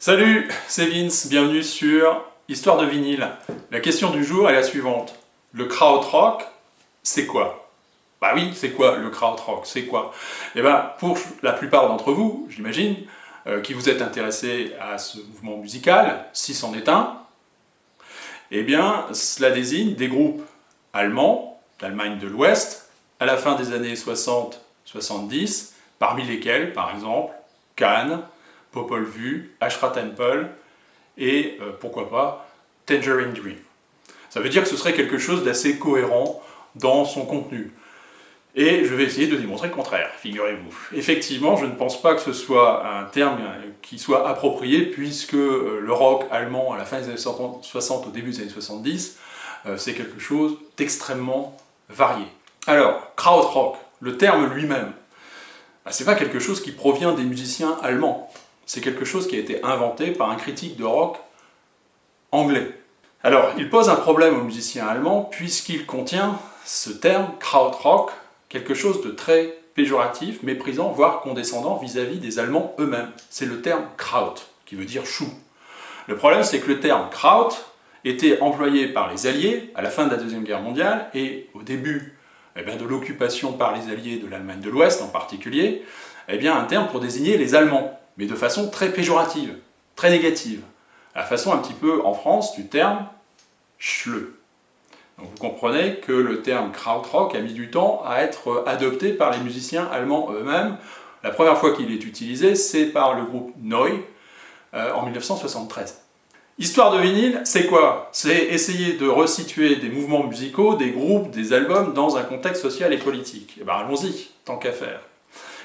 Salut, c'est Vince, bienvenue sur Histoire de vinyle. La question du jour est la suivante. Le krautrock, c'est quoi? Bah oui, c'est quoi le krautrock? C'est quoi? Eh ben, pour la plupart d'entre vous, j'imagine, qui vous êtes intéressés à ce mouvement musical, si c'en est un, eh bien, cela désigne des groupes allemands, d'Allemagne de l'Ouest, à la fin des années 60-70, parmi lesquels, par exemple, Can, Popol Vuh, Ashra Temple et, pourquoi pas, Tangerine Dream. Ça veut dire que ce serait quelque chose d'assez cohérent dans son contenu. Et je vais essayer de démontrer le contraire, figurez-vous. Effectivement, je ne pense pas que ce soit un terme qui soit approprié, puisque le rock allemand, à la fin des années 60, au début des années 70, c'est quelque chose d'extrêmement varié. Alors, krautrock, le terme lui-même, c'est pas quelque chose qui provient des musiciens allemands. C'est quelque chose qui a été inventé par un critique de rock anglais. Alors, il pose un problème aux musiciens allemands, puisqu'il contient ce terme, krautrock, quelque chose de très péjoratif, méprisant, voire condescendant vis-à-vis des Allemands eux-mêmes. C'est le terme Kraut, qui veut dire chou. Le problème, c'est que le terme Kraut était employé par les Alliés à la fin de la Deuxième Guerre mondiale et au début de l'occupation par les Alliés de l'Allemagne de l'Ouest en particulier, un terme pour désigner les Allemands, mais de façon très péjorative, très négative. À la façon un petit peu en France du terme Schleu. Donc vous comprenez que le terme krautrock a mis du temps à être adopté par les musiciens allemands eux-mêmes. La première fois qu'il est utilisé, c'est par le groupe Neu en 1973. Histoire de vinyle, c'est quoi? C'est essayer de resituer des mouvements musicaux, des groupes, des albums dans un contexte social et politique. Et bien allons-y, tant qu'à faire.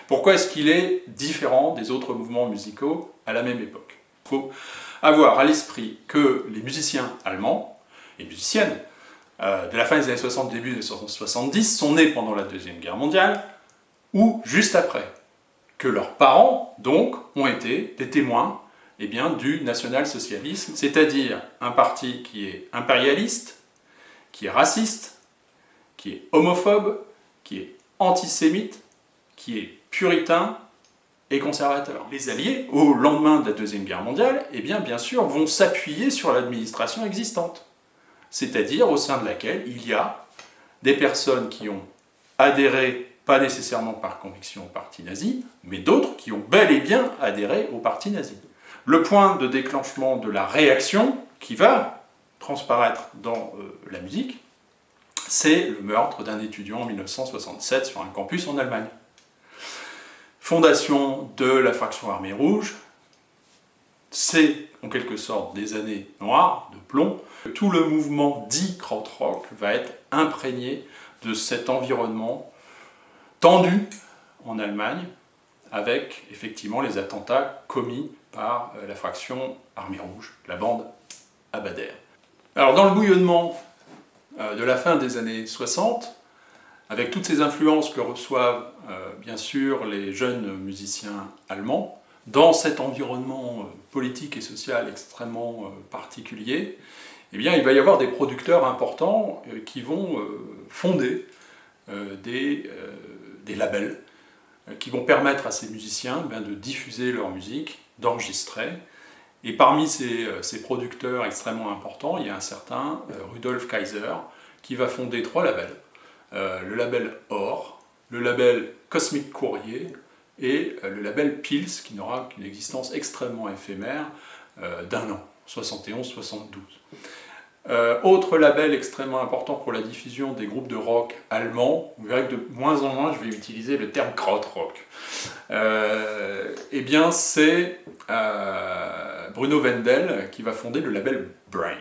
Pourquoi est-ce qu'il est différent des autres mouvements musicaux à la même époque? Il faut avoir à l'esprit que les musiciens allemands et musiciennes de la fin des années 60, début des années 70, sont nés pendant la Deuxième Guerre mondiale, ou juste après. Que leurs parents, donc, ont été des témoins du national-socialisme, c'est-à-dire un parti qui est impérialiste, qui est raciste, qui est homophobe, qui est antisémite, qui est puritain et conservateur. Les Alliés, au lendemain de la Deuxième Guerre mondiale, bien sûr, vont s'appuyer sur l'administration existante. C'est-à-dire au sein de laquelle il y a des personnes qui ont adhéré, pas nécessairement par conviction au parti nazi, mais d'autres qui ont bel et bien adhéré au parti nazi. Le point de déclenchement de la réaction qui va transparaître dans la musique, c'est le meurtre d'un étudiant en 1967 sur un campus en Allemagne. Fondation de la fraction armée rouge, c'est en quelque sorte des années noires, de plomb. Tout le mouvement dit krautrock va être imprégné de cet environnement tendu en Allemagne, avec effectivement les attentats commis par la fraction armée rouge, la bande Abadère. Alors dans le bouillonnement de la fin des années 60, avec toutes ces influences que reçoivent bien sûr les jeunes musiciens allemands, dans cet environnement politique et social extrêmement particulier, il va y avoir des producteurs importants qui vont fonder des labels qui vont permettre à ces musiciens de diffuser leur musique, d'enregistrer. Et parmi ces producteurs extrêmement importants, il y a un certain Rudolf Kaiser qui va fonder 3 labels. Le label Or, le label Cosmic Courrier et le label Pils, qui n'aura qu'une existence extrêmement éphémère d'1 an, 71-72. Autre label extrêmement important pour la diffusion des groupes de rock allemands, vous verrez que de moins en moins je vais utiliser le terme krautrock. C'est Bruno Wendel qui va fonder le label Brain.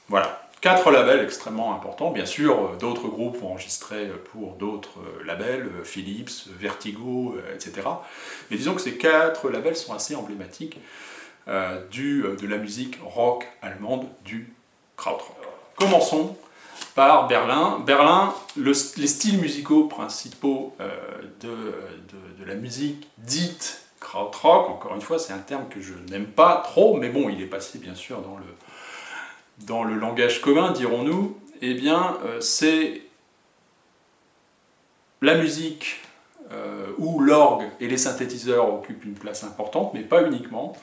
Voilà. 4 labels extrêmement importants, bien sûr, d'autres groupes vont enregistrer pour d'autres labels, Philips, Vertigo, etc. Mais disons que ces 4 labels sont assez emblématiques de la musique rock allemande, du krautrock. Commençons par Berlin. Berlin, les styles musicaux principaux de la musique dite krautrock, encore une fois, c'est un terme que je n'aime pas trop, mais bon, il est passé bien sûr dans le langage commun, dirons-nous, c'est la musique où l'orgue et les synthétiseurs occupent une place importante, mais pas uniquement,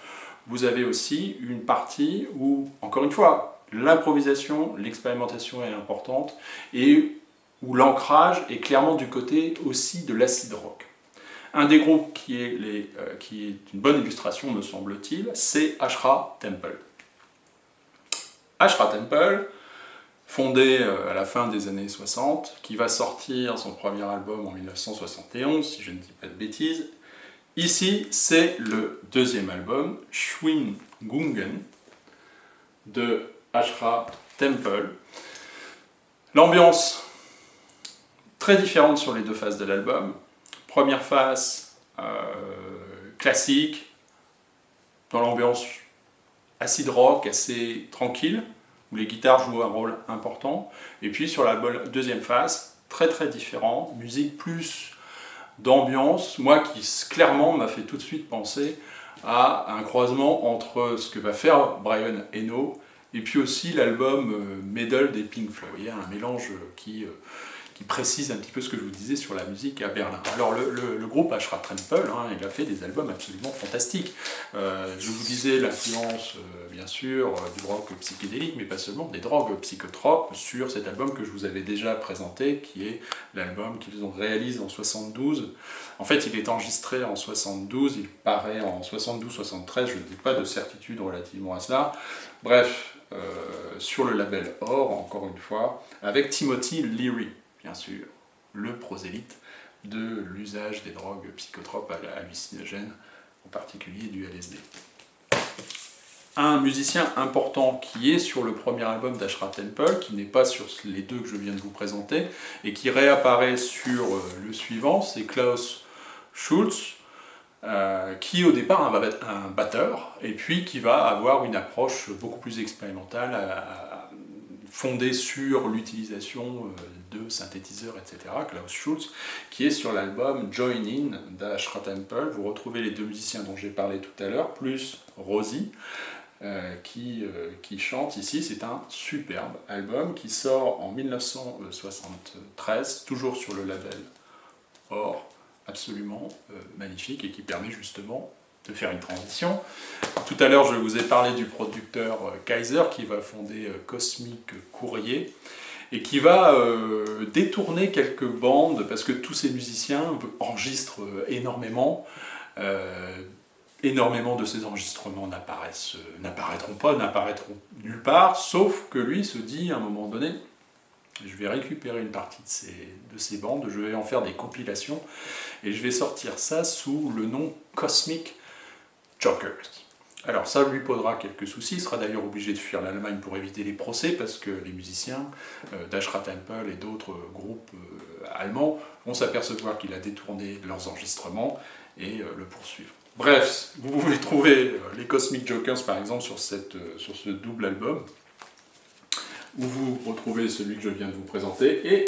vous avez aussi une partie où, encore une fois, l'improvisation, l'expérimentation est importante et où l'ancrage est clairement du côté aussi de l'acid rock. Un des groupes qui est une bonne illustration, me semble-t-il, c'est Ashra Temple. Ashra Temple, fondé à la fin des années 60, qui va sortir son premier album en 1971, si je ne dis pas de bêtises. Ici, c'est le deuxième album, Schwingungen, de Ashra Temple. L'ambiance, très différente sur les deux faces de l'album. Première face, classique, dans l'ambiance acid rock, assez tranquille, où les guitares jouent un rôle important. Et puis sur la deuxième face, très très différent, musique plus d'ambiance, moi qui clairement m'a fait tout de suite penser à un croisement entre ce que va faire Brian Eno et puis aussi l'album Medal des Pink Floyd. Il y a un mélange qui précise un petit peu ce que je vous disais sur la musique à Berlin. Alors le groupe Ashra Temple, il a fait des albums absolument fantastiques. Je vous disais l'influence, bien sûr, du rock psychédélique, mais pas seulement, des drogues psychotropes sur cet album que je vous avais déjà présenté, qui est l'album qu'ils ont réalisé en 72. En fait, il est enregistré en 72, il paraît en 72-73, je n'ai pas de certitude relativement à cela. Bref, sur le label Or, encore une fois, avec Timothy Leary, bien sûr, le prosélyte de l'usage des drogues psychotropes hallucinogènes, en particulier du LSD. Un musicien important qui est sur le premier album d'Ashra Temple, qui n'est pas sur les deux que je viens de vous présenter, et qui réapparaît sur le suivant, c'est Klaus Schulze, qui au départ va être un batteur, et puis qui va avoir une approche beaucoup plus expérimentale, fondée sur l'utilisation de synthétiseurs, etc. Klaus Schulze, qui est sur l'album Join In d'Ashra Temple. Vous retrouvez les deux musiciens dont j'ai parlé tout à l'heure, plus Rosie, qui chante ici. C'est un superbe album qui sort en 1973, toujours sur le label Or, absolument magnifique, et qui permet justement de faire une transition. Tout à l'heure, je vous ai parlé du producteur Kaiser qui va fonder Cosmic Courrier et qui va détourner quelques bandes parce que tous ces musiciens enregistrent énormément. Énormément de ces enregistrements n'apparaîtront nulle part, sauf que lui se dit à un moment donné, je vais récupérer une partie de ces bandes, je vais en faire des compilations, et je vais sortir ça sous le nom Cosmic Jokers. Alors ça lui posera quelques soucis, il sera d'ailleurs obligé de fuir l'Allemagne pour éviter les procès, parce que les musiciens d'Ashra Temple et d'autres groupes allemands vont s'apercevoir qu'il a détourné leurs enregistrements et le poursuivre. Bref, vous pouvez trouver les Cosmic Jokers par exemple sur ce double album, où vous retrouvez celui que je viens de vous présenter, et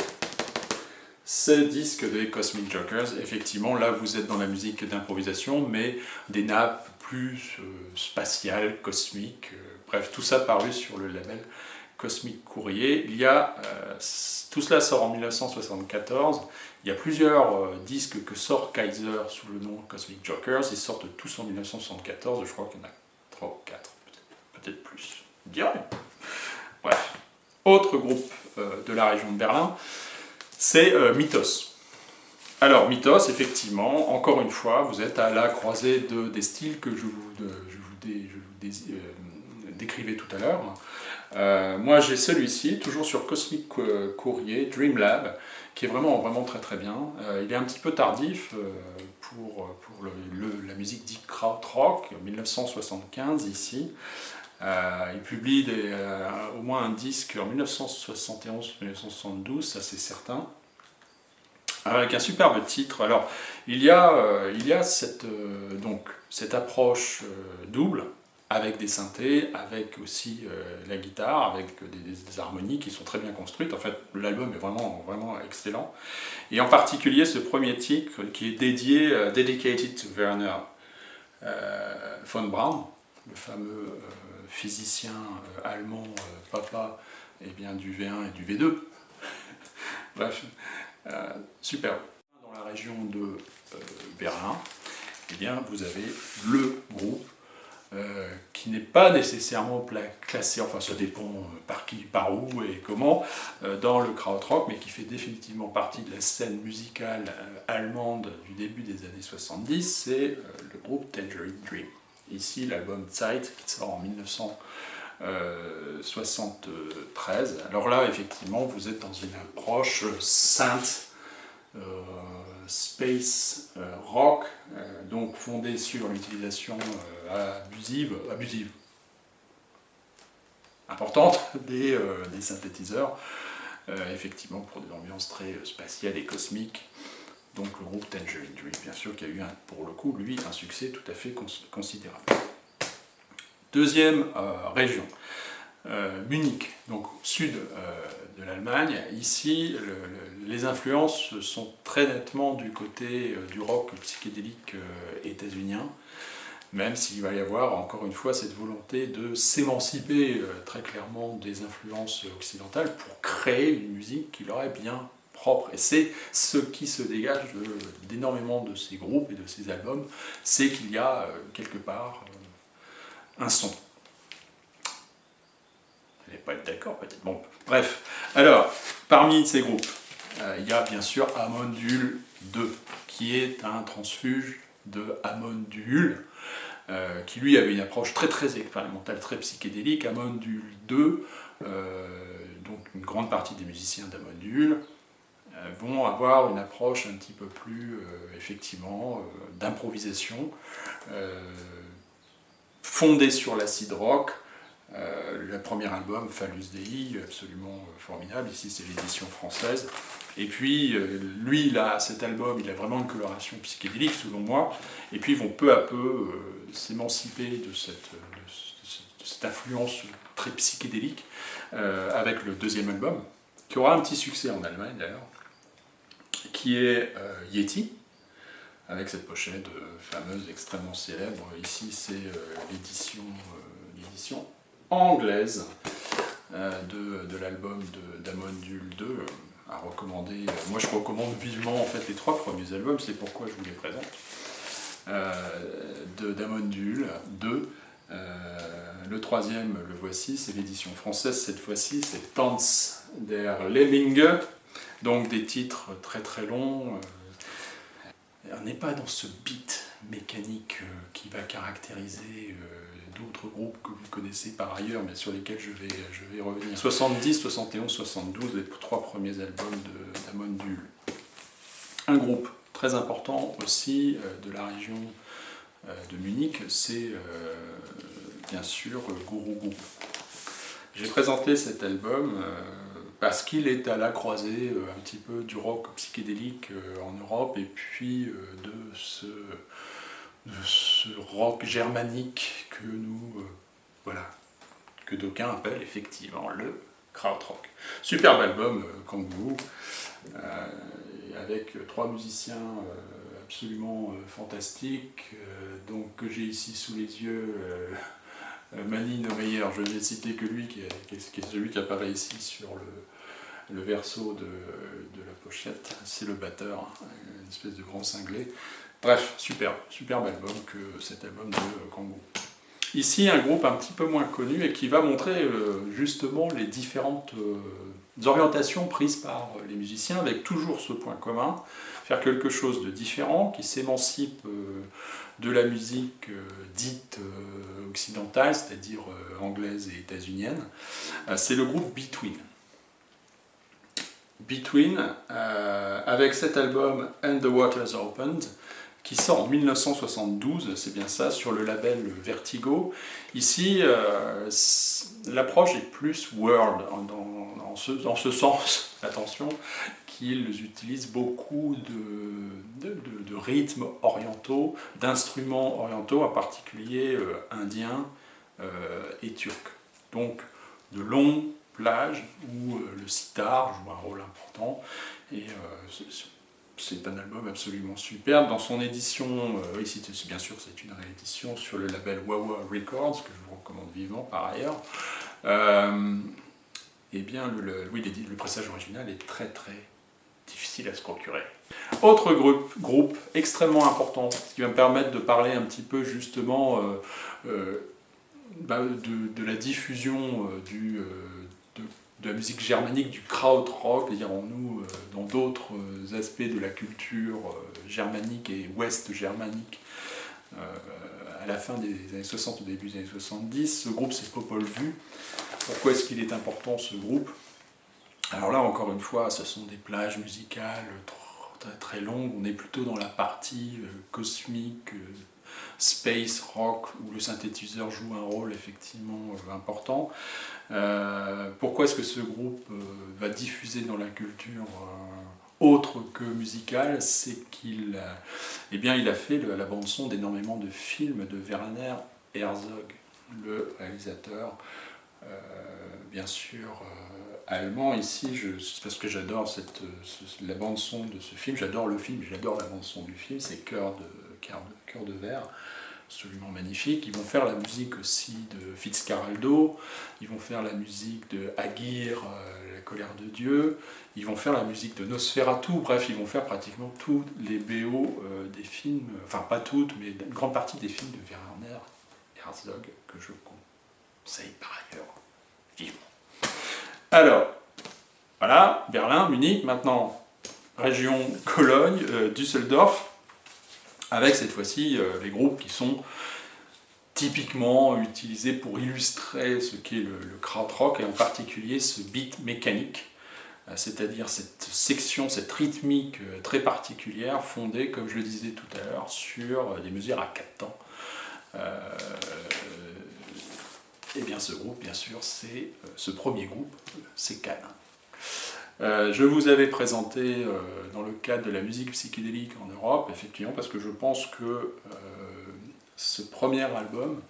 ces disques des Cosmic Jokers. Effectivement, là vous êtes dans la musique d'improvisation, mais des nappes plus spatiales, cosmiques, bref, tout ça paru sur le label Cosmic Courrier. Tout cela sort en 1974, il y a plusieurs disques que sort Kaiser sous le nom Cosmic Jokers, ils sortent tous en 1974, je crois qu'il y en a 3 ou 4, peut-être plus, je dirais. Bref. Autre groupe de la région de Berlin, c'est Mythos. Alors Mythos, effectivement, encore une fois, vous êtes à la croisée des styles que je vous décrivais tout à l'heure. Moi j'ai celui-ci, toujours sur Cosmic Courrier, Dream Lab, qui est vraiment, vraiment très très bien. Il est un petit peu tardif pour la musique dite krautrock, 1975 ici. Il publie au moins un disque en 1971-1972, ça c'est certain, avec un superbe titre. Alors, il y a cette approche double, avec des synthés, avec aussi la guitare, avec des harmonies qui sont très bien construites. En fait, l'album est vraiment, vraiment excellent. Et en particulier, ce premier titre qui est dédié, Dedicated to Werner von Braun, le fameux physicien allemand, papa du V1 et du V2. Bref, super. Dans la région de Berlin, vous avez le groupe qui n'est pas nécessairement classé, enfin ça dépend par qui, par où et comment, dans le krautrock, mais qui fait définitivement partie de la scène musicale allemande du début des années 70, c'est le groupe Tangerine Dream. Ici l'album Zeit qui sort en 1973. Alors là effectivement vous êtes dans une approche synth, space rock, donc fondée sur l'utilisation abusive, importante des synthétiseurs, effectivement pour des ambiances très spatiales et cosmiques. Donc le groupe Tangerine Dream, bien sûr, qui a eu pour le coup, lui, un succès tout à fait considérable. Deuxième région, Munich, donc au sud de l'Allemagne. Ici, les influences sont très nettement du côté du rock psychédélique états-unien, même s'il va y avoir encore une fois cette volonté de s'émanciper très clairement des influences occidentales pour créer une musique qui leur est bien propre. Et c'est ce qui se dégage d'énormément de ces groupes et de ces albums, c'est qu'il y a quelque part un son. Vous n'allez pas être d'accord peut-être. Bon, bref. Alors, parmi ces groupes, il y a bien sûr Amondyul 2, qui est un transfuge de Amondyul, qui lui avait une approche très très expérimentale, très psychédélique. Amondyul 2, donc une grande partie des musiciens d'Amondyul, vont avoir une approche un petit peu plus, effectivement, d'improvisation, fondée sur l'acid rock. Le premier album, Phallus Dei, absolument formidable, ici c'est l'édition française. Et puis, lui, cet album, il a vraiment une coloration psychédélique, selon moi, et puis ils vont peu à peu s'émanciper de cette influence très psychédélique, avec le deuxième album, qui aura un petit succès en Allemagne d'ailleurs, qui est Yeti, avec cette pochette fameuse, extrêmement célèbre. Ici, c'est l'édition anglaise de l'album d'Amondyul 2, à recommander. Moi, je recommande vivement en fait les trois premiers albums, c'est pourquoi je vous les présente. D'Amondyul 2. Le troisième, le voici, c'est l'édition française cette fois-ci, c'est Tanz der Lemminge, donc des titres très très longs. On n'est pas dans ce beat mécanique qui va caractériser d'autres groupes que vous connaissez par ailleurs, mais sur lesquels je vais revenir. 70, 71, 72, les trois premiers albums d'Amondyul. Un groupe très important aussi de la région de Munich, c'est bien sûr Guru Guru. J'ai présenté cet album parce qu'il est à la croisée un petit peu du rock psychédélique en Europe et puis de ce rock germanique que que d'aucuns appellent effectivement le krautrock. Superbe album, Kangoo, avec trois musiciens absolument fantastiques, donc que j'ai ici sous les yeux. Mani Neumeyer, je n'ai cité que lui, qui est celui qui apparaît ici sur le verso de la pochette. C'est le batteur, une espèce de grand cinglé. Bref, superbe album que cet album de Kangoo. Ici, un groupe un petit peu moins connu et qui va montrer justement les différentes orientations prises par les musiciens, avec toujours ce point commun, faire quelque chose de différent, qui s'émancipe de la musique dite occidentale, c'est-à-dire anglaise et états-unienne. C'est le groupe Between. Between, avec cet album And the Waters Opened, qui sort en 1972, c'est bien ça, sur le label Vertigo. Ici, l'approche est plus world, dans ce sens, attention, qu'ils utilisent beaucoup de rythmes orientaux, d'instruments orientaux, en particulier indiens et turcs. Donc, de longues plages où le sitar joue un rôle important, et c'est un album absolument superbe. Dans son édition, ici bien sûr c'est une réédition sur le label Wawa Records, que je vous recommande vivement par ailleurs. Eh bien le pressage original est très très difficile à se procurer. Autre groupe extrêmement important, qui va me permettre de parler un petit peu justement de la diffusion de la musique germanique, du krautrock, dirons-nous, dans d'autres aspects de la culture germanique et ouest germanique. À la fin des années 60, au début des années 70, ce groupe c'est Popol Vuh. Pourquoi est-ce qu'il est important ce groupe? Alors là, encore une fois, ce sont des plages musicales très, très longues. On est plutôt dans la partie cosmique, space rock, où le synthétiseur joue un rôle effectivement important. Pourquoi est-ce que ce groupe va diffuser dans la culture autre que musicale? C'est qu'il il a fait la bande-son d'énormément de films de Werner Herzog, le réalisateur, bien sûr allemand. Ici, c'est parce que j'adore la bande-son de ce film, j'adore le film, j'adore la bande-son du film, c'est Cœur de verre, absolument magnifique. Ils vont faire la musique aussi de Fitzcarraldo, ils vont faire la musique de Aguirre, La colère de Dieu, ils vont faire la musique de Nosferatu, bref, ils vont faire pratiquement tous les BO des films, enfin pas toutes, mais une grande partie des films de Werner Herzog, que je conseille par ailleurs vivement. Alors, voilà, Berlin, Munich, maintenant région Cologne, Düsseldorf, avec cette fois-ci les groupes qui sont typiquement utilisés pour illustrer ce qu'est le krautrock, et en particulier ce beat mécanique, c'est-à-dire cette section, cette rythmique très particulière, fondée, comme je le disais tout à l'heure, sur des mesures à 4 temps. Et bien ce groupe, bien sûr, c'est ce premier groupe, c'est Can. Je vous avais présenté dans le cadre de la musique psychédélique en Europe, effectivement, parce que je pense que ce premier album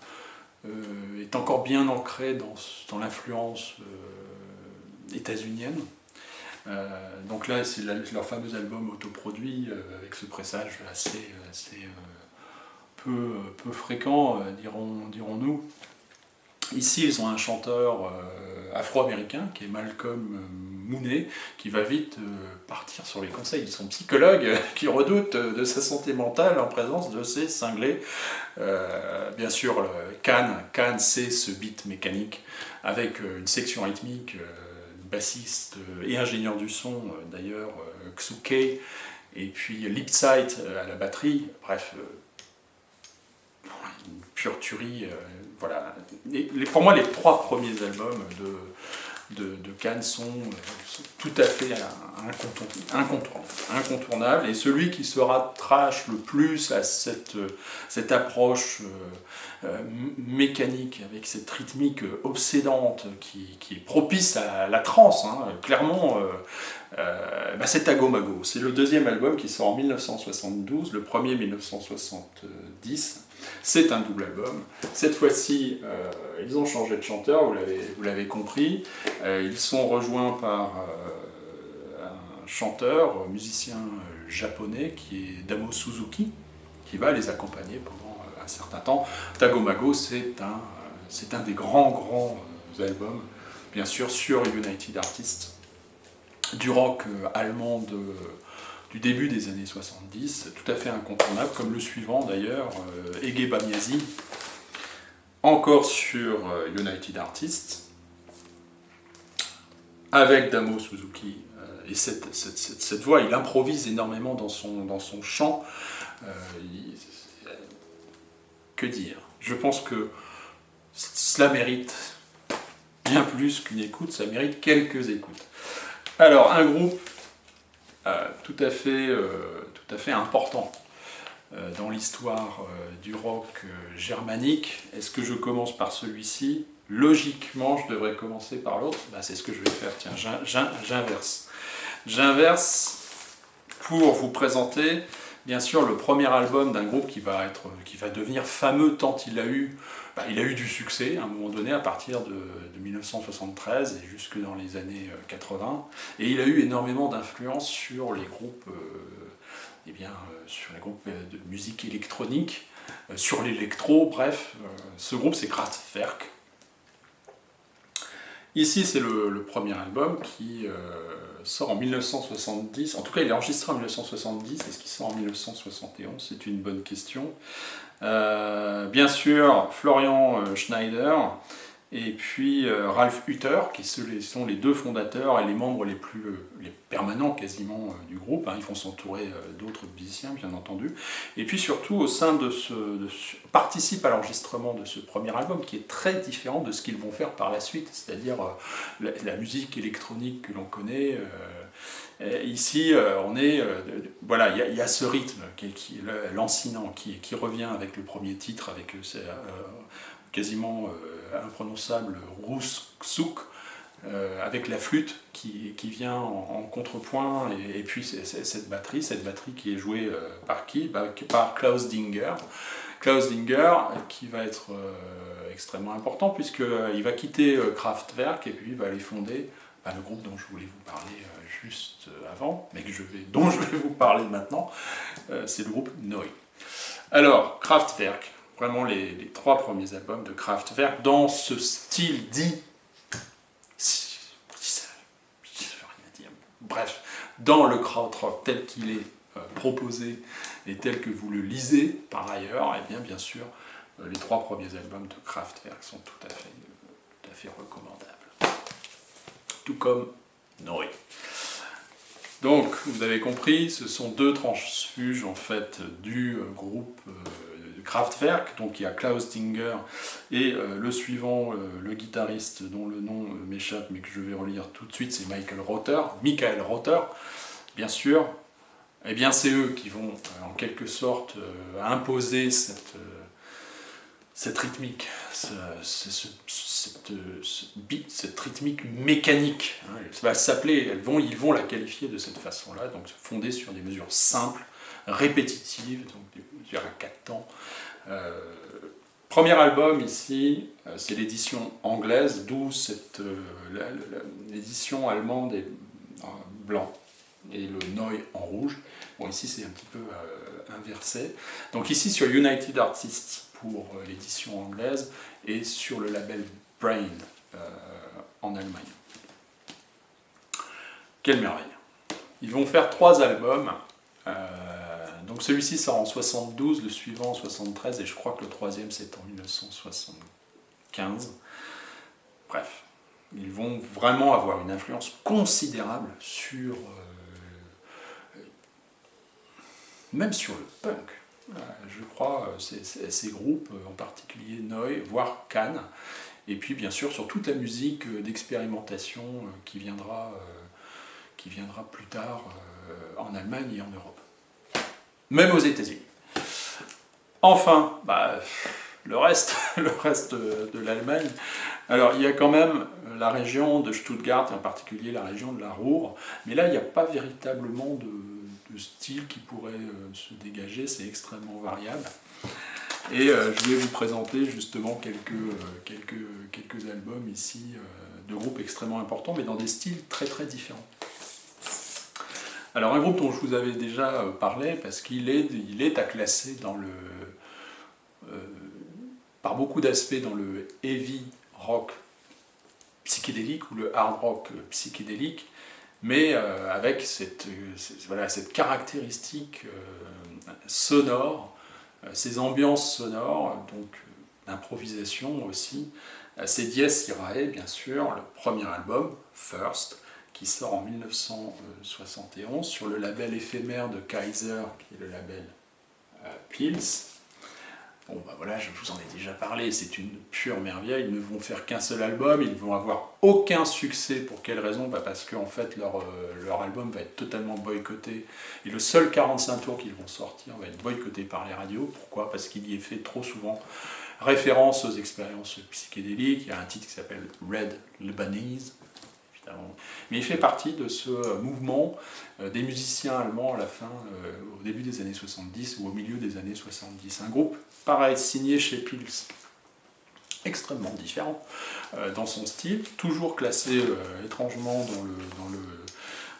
est encore bien ancré dans l'influence états-unienne. Donc là, c'est leur fameux album autoproduit, avec ce pressage assez peu fréquent, dirons-nous. Ici, ils ont un chanteur afro-américain qui est Malcolm Mooney, qui va vite partir sur les conseils de son psychologue, qui redoute de sa santé mentale en présence de ces cinglés. Bien sûr, Can, c'est ce beat mécanique, avec une section rythmique, bassiste et ingénieur du son, d'ailleurs, Xuke, et puis Lipzeit à la batterie, bref, une pure tuerie. Voilà. Pour moi, les 3 premiers albums de Can sont tout à fait incontournables. Et celui qui se rattache le plus à cette approche mécanique, avec cette rythmique obsédante qui est propice à la trance, hein, clairement, c'est Tago Mago. C'est le deuxième album qui sort en 1972, le premier 1970. C'est un double album. Cette fois-ci, ils ont changé de chanteur, vous l'avez compris. Ils sont rejoints par un chanteur, musicien japonais, qui est Damo Suzuki, qui va les accompagner pendant un certain temps. Tago Mago, c'est un des grands albums, bien sûr, sur United Artists, du rock allemand du début des années 70, tout à fait incontournable, comme le suivant d'ailleurs, Ege Bamiasi, encore sur United Artists, avec Damo Suzuki, et cette voix, il improvise énormément dans son chant. Que dire? Je pense que cela mérite bien plus qu'une écoute, ça mérite quelques écoutes. Alors, un groupe tout à fait important dans l'histoire du rock germanique. Est-ce que je commence par celui-ci? Logiquement, je devrais commencer par l'autre. C'est ce que je vais faire. Tiens, j'inverse. J'inverse pour vous présenter, bien sûr, le premier album d'un groupe qui va devenir fameux tant il a eu du succès à un moment donné, à partir de 1973 et jusque dans les années 80. Et il a eu énormément d'influence sur les groupes, de musique électronique, sur l'électro, bref. Ce groupe, c'est Kraftwerk. Ici, c'est le premier album qui sort en 1970. En tout cas, il est enregistré en 1970. Est-ce qu'il sort en 1971? C'est une bonne question. Bien sûr, Florian Schneider et puis Ralph Hutter, qui sont les deux fondateurs et les membres les permanents quasiment du groupe. Ils vont s'entourer d'autres musiciens, bien entendu. Et puis surtout, au sein participe à l'enregistrement de ce premier album, qui est très différent de ce qu'ils vont faire par la suite, c'est-à-dire la musique électronique que l'on connaît. Ici, voilà, il y a ce rythme lancinant qui revient avec le premier titre, avec quasiment imprononçable Roussouk, avec la flûte qui vient en contrepoint, et puis cette batterie qui est jouée par qui? Par Klaus Dinger. Klaus Dinger qui va être extrêmement important, puisqu'il va quitter Kraftwerk et puis il va aller fonder le groupe dont je voulais vous parler juste avant, mais dont je vais vous parler maintenant, c'est le groupe Neu! Alors, Kraftwerk, vraiment les trois premiers albums de Kraftwerk, dans ce style dit, bref, dans le krautrock tel qu'il est proposé et tel que vous le lisez par ailleurs, et bien sûr, les trois premiers albums de Kraftwerk sont tout à fait recommandables. Tout comme Neu! Donc, vous avez compris, ce sont deux transfuges en fait du groupe de Kraftwerk. Donc il y a Klaus Dinger et le suivant, le guitariste dont le nom m'échappe mais que je vais relire tout de suite, c'est Michael Rother, bien sûr. Eh bien c'est eux qui vont en quelque sorte imposer cette rythmique, cette rythmique mécanique. Ça va s'appeler, ils vont la qualifier de cette façon-là, donc fondée sur des mesures simples, répétitives, donc des mesures à 4 temps. Premier album ici, c'est l'édition anglaise, d'où l'édition allemande est en blanc et le Neu! En rouge. Bon, ici c'est un petit peu inversé. Donc ici sur United Artists pour l'édition anglaise et sur le label Brain en Allemagne. Quelle merveille! Ils vont faire 3 albums. Donc celui-ci sort en 72, le suivant en 73 et je crois que le troisième c'est en 1975. Bref, ils vont vraiment avoir une influence considérable même sur le punk. Je crois, ces groupes, en particulier Neu!, voire Can, et puis bien sûr sur toute la musique d'expérimentation qui viendra plus tard en Allemagne et en Europe. Même aux États-Unis. Enfin, le reste de l'Allemagne. Alors il y a quand même la région de Stuttgart, et en particulier la région de la Ruhr, mais là il n'y a pas véritablement de style qui pourrait se dégager, c'est extrêmement variable. Et je vais vous présenter justement quelques albums ici de groupes extrêmement importants, mais dans des styles très très différents. Alors un groupe dont je vous avais déjà parlé, parce qu'il est à classer par beaucoup d'aspects dans le heavy rock psychédélique ou le hard rock psychédélique, mais avec cette caractéristique sonore, ces ambiances sonores, donc d'improvisation aussi. C'est Dies Irae, bien sûr, le premier album, First, qui sort en 1971 sur le label éphémère de Kaiser, qui est le label Pils. Bon, voilà, je vous en ai déjà parlé, c'est une pure merveille. Ils ne vont faire qu'un seul album, ils ne vont avoir aucun succès. Pour quelle raison? Parce qu'en fait, leur album va être totalement boycotté. Et le seul 45 tours qu'ils vont sortir va être boycotté par les radios. Pourquoi? Parce qu'il y est fait trop souvent référence aux expériences psychédéliques. Il y a un titre qui s'appelle Red Lebanese. Mais il fait partie de ce mouvement des musiciens allemands au début des années 70 ou au milieu des années 70. Un groupe, pareil, signé chez Pils, extrêmement différent dans son style, toujours classé étrangement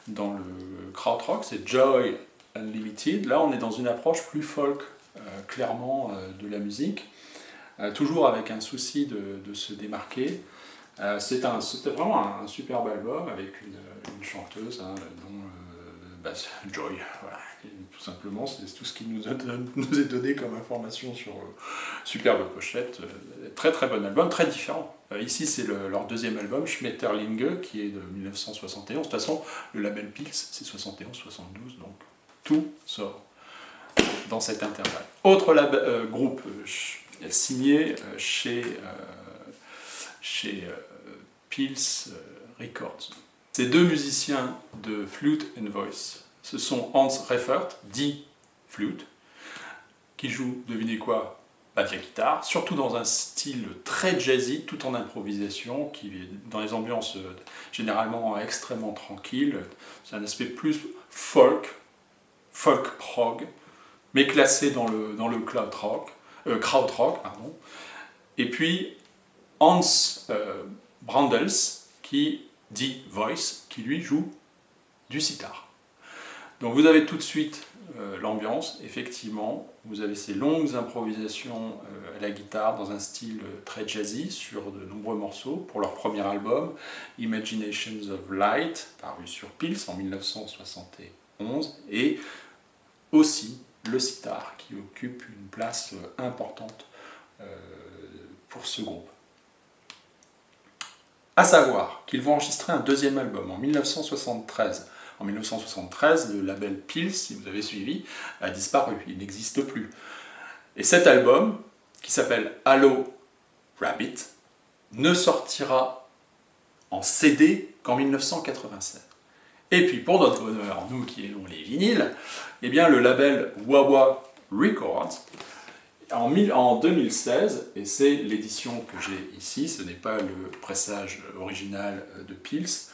dans le krautrock, c'est Joy Unlimited. Là, on est dans une approche plus folk, clairement, de la musique, toujours avec un souci de se démarquer. C'était vraiment un superbe album avec une chanteuse, hein, dont Joy. Voilà. Et tout simplement, c'est tout ce qui nous est donné comme information sur superbe pochette. Très très bon album, très différent. Ici, c'est leur deuxième album, Schmetterlinge, qui est de 1971. De toute façon, le label Pils, c'est 71-72, donc tout sort dans cet intervalle. Autre groupe signé chez Pils Records. Ces deux musiciens de Flute and Voice, ce sont Hans Reifert, dit Flute, qui joue, devinez quoi, la guitare, surtout dans un style très jazzy, tout en improvisation, qui est dans les ambiances généralement extrêmement tranquilles. C'est un aspect plus folk prog, mais classé dans le krautrock, pardon. Et puis Hans Brandels, qui dit Voice, qui lui joue du sitar. Donc vous avez tout de suite l'ambiance, effectivement, vous avez ces longues improvisations à la guitare dans un style très jazzy sur de nombreux morceaux pour leur premier album, Imaginations of Light, paru sur Pils en 1971, et aussi le sitar qui occupe une place importante pour ce groupe. À savoir qu'ils vont enregistrer un deuxième album en 1973. En 1973, le label Pils, si vous avez suivi, a disparu, il n'existe plus. Et cet album, qui s'appelle Hello Rabbit, ne sortira en CD qu'en 1987. Et puis pour notre bonheur, nous qui aimons les vinyles, eh bien le label Wah-Wah Records, en 2016, et c'est l'édition que j'ai ici, ce n'est pas le pressage original de Pils.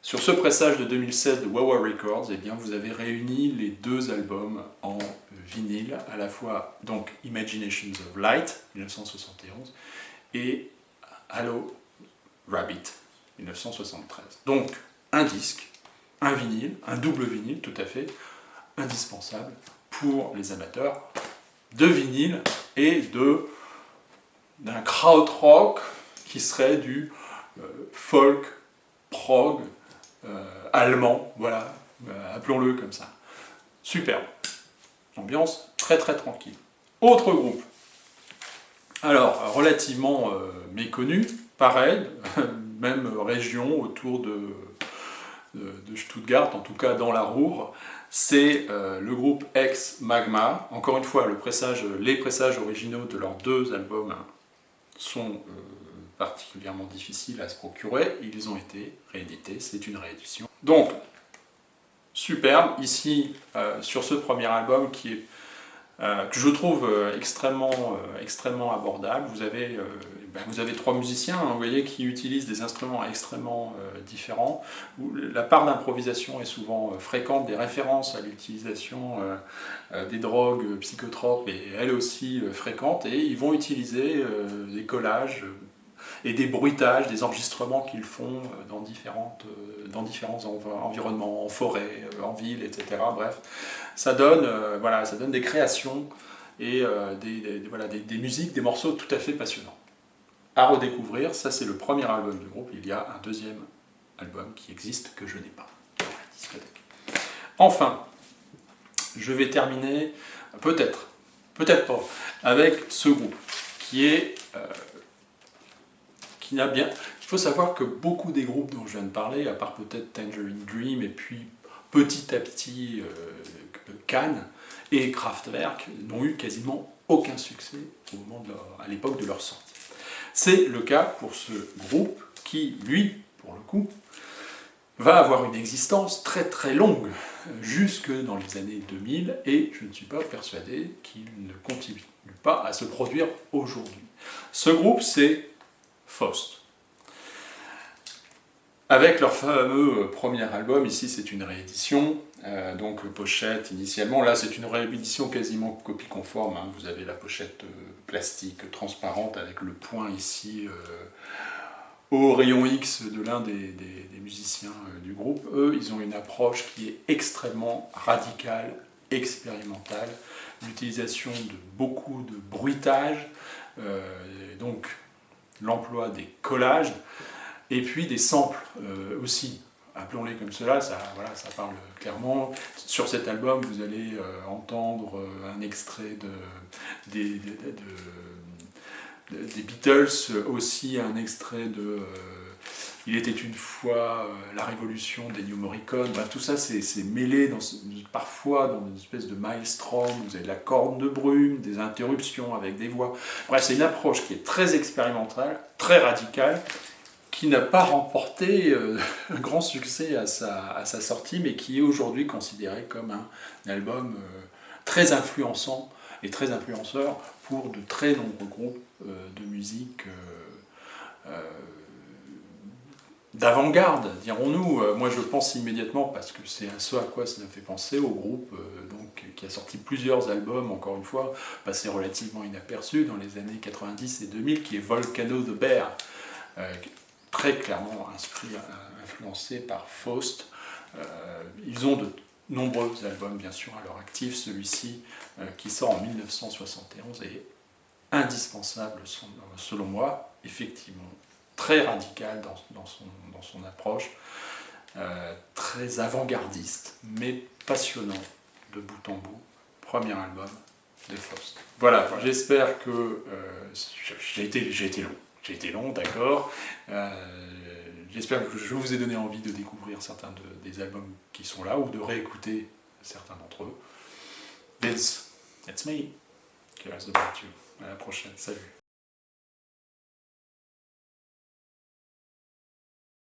Sur ce pressage de 2016 de Wah-Wah Records, eh bien, vous avez réuni les deux albums en vinyle, à la fois donc Imaginations of Light, 1971, et Hello Rabbit, 1973. Donc un disque, un vinyle, un double vinyle tout à fait indispensable pour les amateurs de vinyle et d'un krautrock qui serait du folk prog allemand, voilà, appelons-le comme ça. Superbe. Ambiance très très tranquille. Autre groupe. Alors, relativement méconnu, pareil, même région autour de Stuttgart, en tout cas dans la Ruhr, c'est le groupe Ex Magma. Encore une fois, les pressages originaux de leurs deux albums sont particulièrement difficiles à se procurer. Ils ont été réédités, c'est une réédition. Donc, superbe, ici, sur ce premier album qui est que je trouve extrêmement abordable. Vous avez trois musiciens, hein, vous voyez, qui utilisent des instruments extrêmement différents. La part d'improvisation est souvent fréquente, des références à l'utilisation des drogues psychotropes est elle aussi fréquente, et ils vont utiliser des collages et des bruitages, des enregistrements qu'ils font dans différents environnements, en forêt, en ville, etc. Bref, ça donne des créations et des musiques, des morceaux tout à fait passionnants. À redécouvrir, ça c'est le premier album du groupe, il y a un deuxième album qui existe que je n'ai pas, à la discothèque. Enfin, je vais terminer, peut-être pas, avec ce groupe qui est... Il faut savoir que beaucoup des groupes dont je viens de parler, à part peut-être Tangerine Dream et puis petit à petit Cannes et Kraftwerk, n'ont eu quasiment aucun succès à l'époque de leur sortie. C'est le cas pour ce groupe qui, lui, pour le coup, va avoir une existence très très longue, jusque dans les années 2000, et je ne suis pas persuadé qu'il ne continue pas à se produire aujourd'hui. Ce groupe, c'est Faust. Avec leur fameux premier album, ici c'est une réédition, donc pochette initialement, là c'est une réédition quasiment copie conforme, hein. Vous avez la pochette plastique transparente avec le point ici au rayon X de l'un des musiciens du groupe. Eux, ils ont une approche qui est extrêmement radicale, expérimentale, l'utilisation de beaucoup de bruitage, donc l'emploi des collages, et puis des samples aussi. Appelons-les comme cela, ça parle clairement. Sur cet album, vous allez entendre un extrait des Beatles, aussi un extrait de Il était une fois, La Révolution d'Ennio Morricone. Bref, tout ça c'est mêlé parfois dans une espèce de maelstrom. Vous avez de la corne de brume, des interruptions avec des voix. Bref, c'est une approche qui est très expérimentale, très radicale, qui n'a pas remporté un grand succès à sa sortie, mais qui est aujourd'hui considéré comme un album très influençant et très influenceur pour de très nombreux groupes de musique d'avant-garde, dirons-nous. Moi je pense immédiatement, parce que c'est ce à quoi ça me fait penser, au groupe qui a sorti plusieurs albums, encore une fois, passé relativement inaperçu dans les années 90 et 2000, qui est Volcano the Bear, très clairement influencé par Faust. Ils ont de nombreux albums, bien sûr, à leur actif. Celui-ci, qui sort en 1971, est indispensable, selon moi, effectivement, très radical dans son approche, très avant-gardiste, mais passionnant de bout en bout. Premier album de Faust. Voilà, j'espère que j'ai été long, d'accord. J'espère que je vous ai donné envie de découvrir certains des albums qui sont là, ou de réécouter certains d'entre eux. Vince, that's me. Cares about you. À la prochaine, salut.